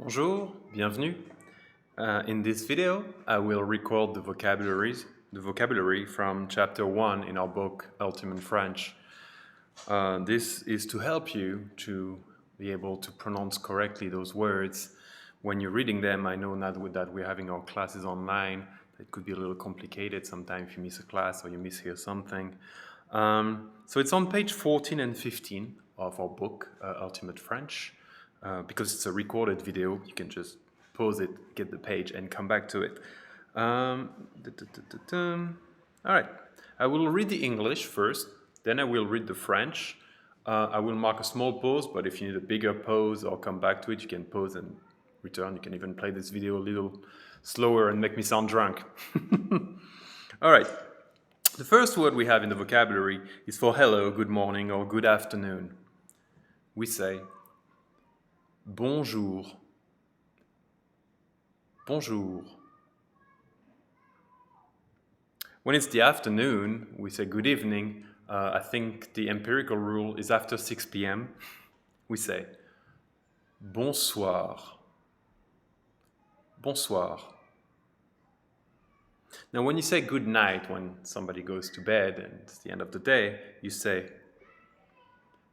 Bonjour, bienvenue. In this video, I will record the vocabulary from chapter 1 in our book Ultimate French. This is to help you to be able to pronounce correctly those words. When you're reading them, I know that we're having our classes online. It could be a little complicated sometimes if you miss a class or you mishear something. So it's on page 14 and 15 of our book, Ultimate French. Because it's a recorded video, you can just pause it, get the page, and come back to it. All right, I will read the English first, then I will read the French. I will mark a small pause, but if you need a bigger pause or come back to it, you can pause and return. You can even play this video a little slower and make me sound drunk. All right, the first word we have in the vocabulary is for hello, good morning, or good afternoon. We say bonjour, bonjour. When it's the afternoon, we say good evening. I think the empirical rule is after 6 p.m. We say bonsoir, bonsoir. Now, when you say good night, when somebody goes to bed and it's the end of the day, you say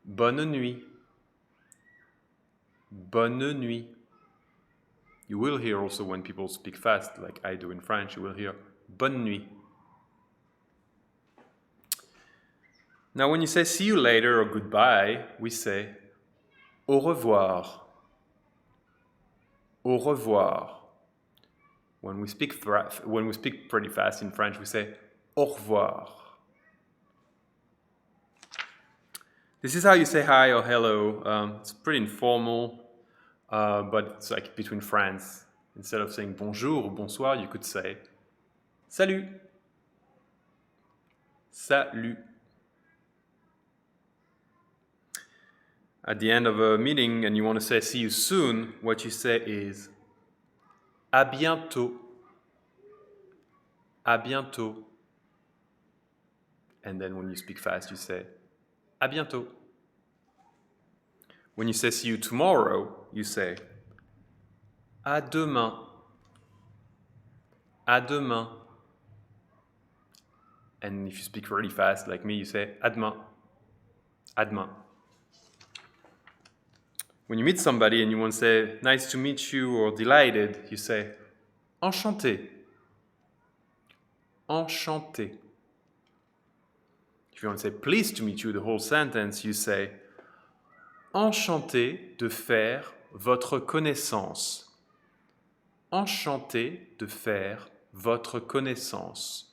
bonne nuit, bonne nuit. You will hear also when people speak fast, like I do in French, you will hear bonne nuit. Now, when you say see you later or goodbye, we say au revoir, au revoir. When we speak pretty fast in French, we say au revoir. This is how you say hi or hello. It's pretty informal, but it's like between friends. Instead of saying bonjour or bonsoir, you could say salut, salut. At the end of a meeting and you want to say see you soon, what you say is à bientôt, à bientôt. And then when you speak fast, you say à bientôt. When you say see you tomorrow, you say à demain, à demain. And if you speak really fast like me, you say à demain, à demain. When you meet somebody and you want to say nice to meet you or delighted, you say enchanté, enchanté. If you want to say pleased to meet you, the whole sentence, you say enchanté de faire votre connaissance. Enchanté de faire votre connaissance.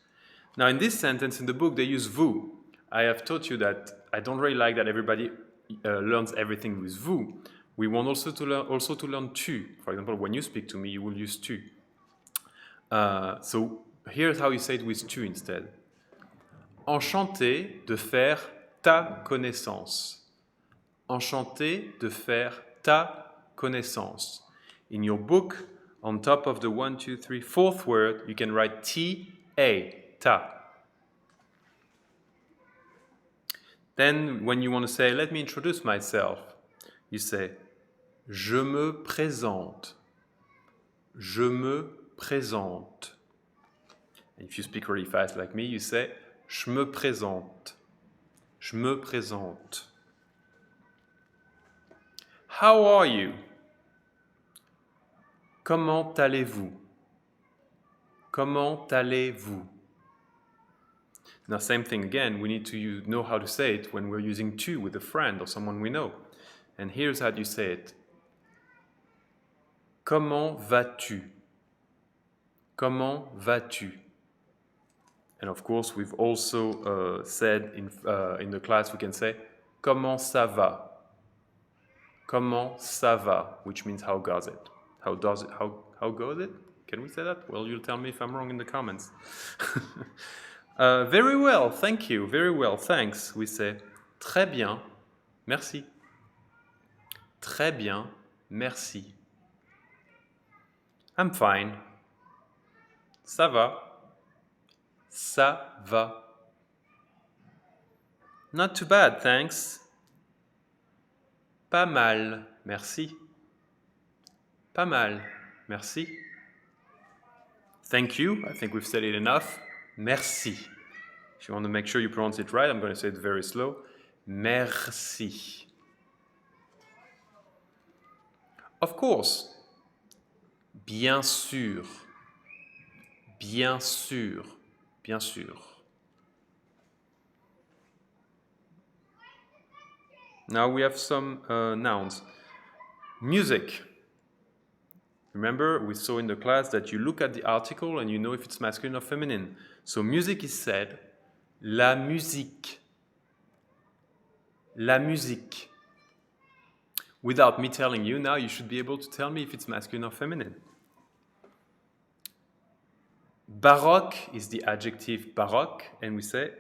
Now, in this sentence in the book, they use vous. I have taught you that I don't really like that everybody learns everything with vous. We want also to learn tu. For example, when you speak to me, you will use tu. So here's how you say it with tu instead. Enchanté de faire ta connaissance. Enchanté de faire ta connaissance. In your book, on top of the 1, 2, 3, fourth word, you can write T-A, ta. Then when you want to say, let me introduce myself, you say, je me présente. Je me présente. And if you speak really fast like me, you say, je me présente. Je me présente. How are you? Comment allez-vous? Comment allez-vous? Now, same thing again, we need to know how to say it when we're using tu with a friend or someone we know. And here's how you say it. Comment vas-tu? Comment vas-tu? And of course, we've also said in the class, we can say comment ça va? Comment ça va? Which means how goes it? How goes it? Can we say that? Well, you'll tell me if I'm wrong in the comments. Very well, thank you. Very well, thanks. We say très bien, merci. Très bien, merci. I'm fine. Ça va. Ça va. Not too bad, thanks. Pas mal, merci. Pas mal. Merci. Thank you. I think we've said it enough. Merci. If you want to make sure you pronounce it right, I'm going to say it very slow. Merci. Of course. Bien sûr. Bien sûr. Bien sûr. Now we have some nouns. Music. Remember, we saw in the class that you look at the article and you know if it's masculine or feminine. So music is said, la musique. La musique. Without me telling you now, you should be able to tell me if it's masculine or feminine. Baroque is the adjective baroque, and we say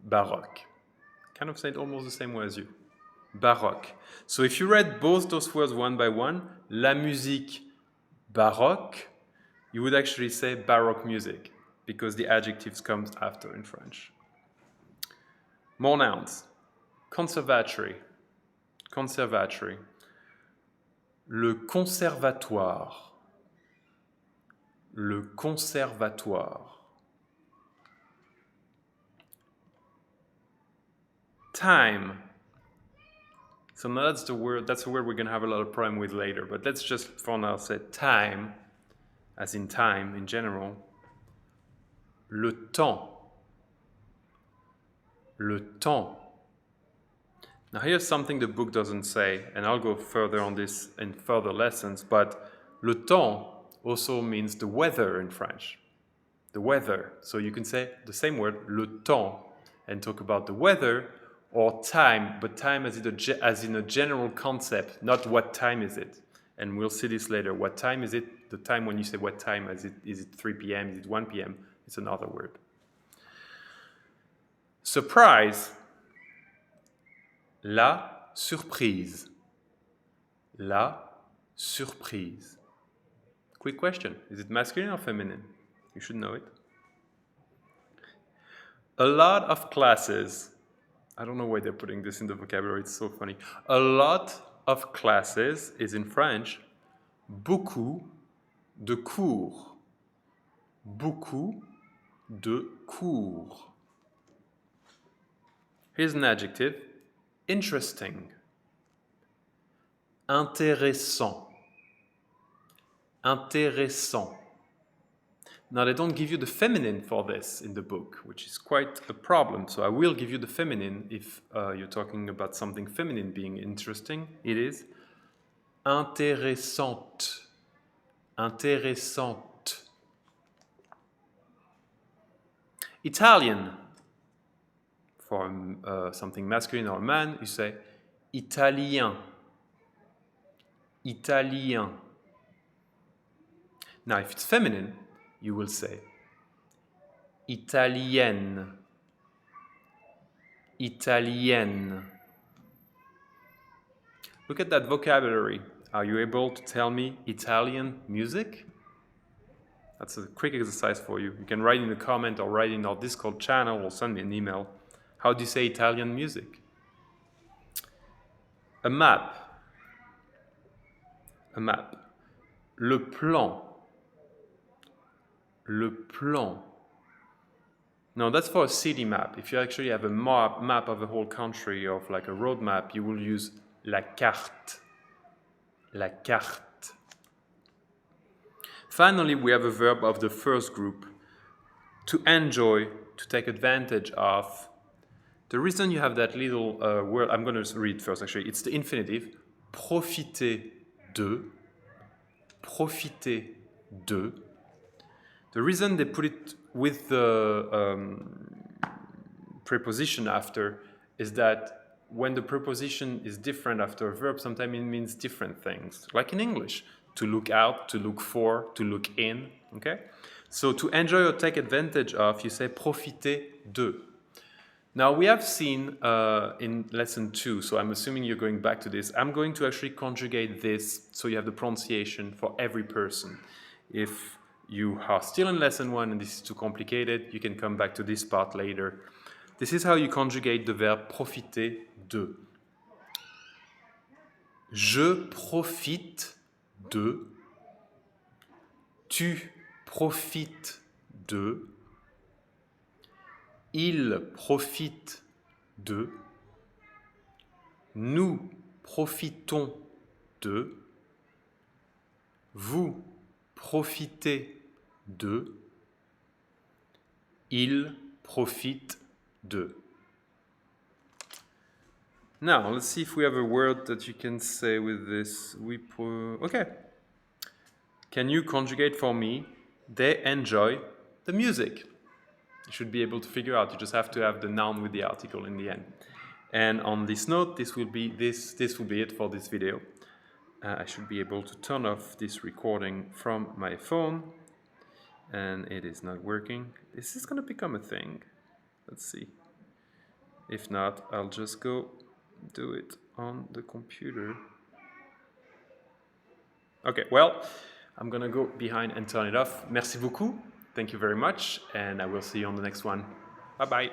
baroque. Kind of say it almost the same way as you. Baroque. So if you read both those words one by one, la musique baroque, you would actually say baroque music, because the adjectives come after in French. More nouns. Conservatory. Conservatory. Le conservatoire. Le conservatoire. Time. So now that's a word we're going to have a lot of problem with later, but let's just for now say time, as in time in general. Le temps. Le temps. Now here's something the book doesn't say, and I'll go further on this in further lessons, but le temps also means the weather in French. The weather. So you can say the same word, le temps, and talk about the weather, or time, but time as in a general concept, not what time is it. And we'll see this later. What time is it? The time when you say what time, is it 3 p.m., is it 1 p.m.? It's another word. Surprise. La surprise. La surprise. Quick question. Is it masculine or feminine? You should know it. A lot of classes. I don't know why they're putting this in the vocabulary. It's so funny. A lot of classes is in French. Beaucoup de cours. Beaucoup de cours. Here's an adjective. Interesting. Intéressant. Intéressant. Now, they don't give you the feminine for this in the book, which is quite a problem. So I will give you the feminine if you're talking about something feminine being interesting. It is intéressante. Intéressante. Italian. For something masculine or a man, you say italien. Italien. Now, if it's feminine, you will say italienne. Italienne. Look at that vocabulary. Are you able to tell me Italian music? That's a quick exercise for you. You can write in a comment or write in our Discord channel or send me an email. How do you say Italian music? A map. A map. Le plan. Le plan. Now that's for a city map. If you actually have a map of a whole country, of like a road map, you will use la carte. La carte. Finally, we have a verb of the first group. To enjoy, to take advantage of. The reason you have that little word, I'm going to read first actually, it's the infinitive. Profiter de. Profiter de. The reason they put it with the preposition after is that when the preposition is different after a verb, sometimes it means different things. Like in English, to look out, to look for, to look in, okay? So to enjoy or take advantage of, you say profiter de. Now we have seen in lesson 2, so I'm assuming you're going back to this, I'm going to actually conjugate this so you have the pronunciation for every person. If you are still in lesson 1 and this is too complicated, you can come back to this part later. This is how you conjugate the verb profiter de. Je profite de, tu profites de, il profite de, nous profitons de, vous profitez de, il profite de. Now, let's see if we have a word that you can say with this. Okay. Can you conjugate for me? They enjoy the music. You should be able to figure out. You just have to have the noun with the article in the end. And on this note, this will be it for this video. I should be able to turn off this recording from my phone, and it is not working. This is going to become a thing. Let's see. If not, I'll just go do it on the computer. Okay, well, I'm gonna go behind and turn it off. Merci beaucoup. Thank you very much, and I will see you on the next one. Bye-bye.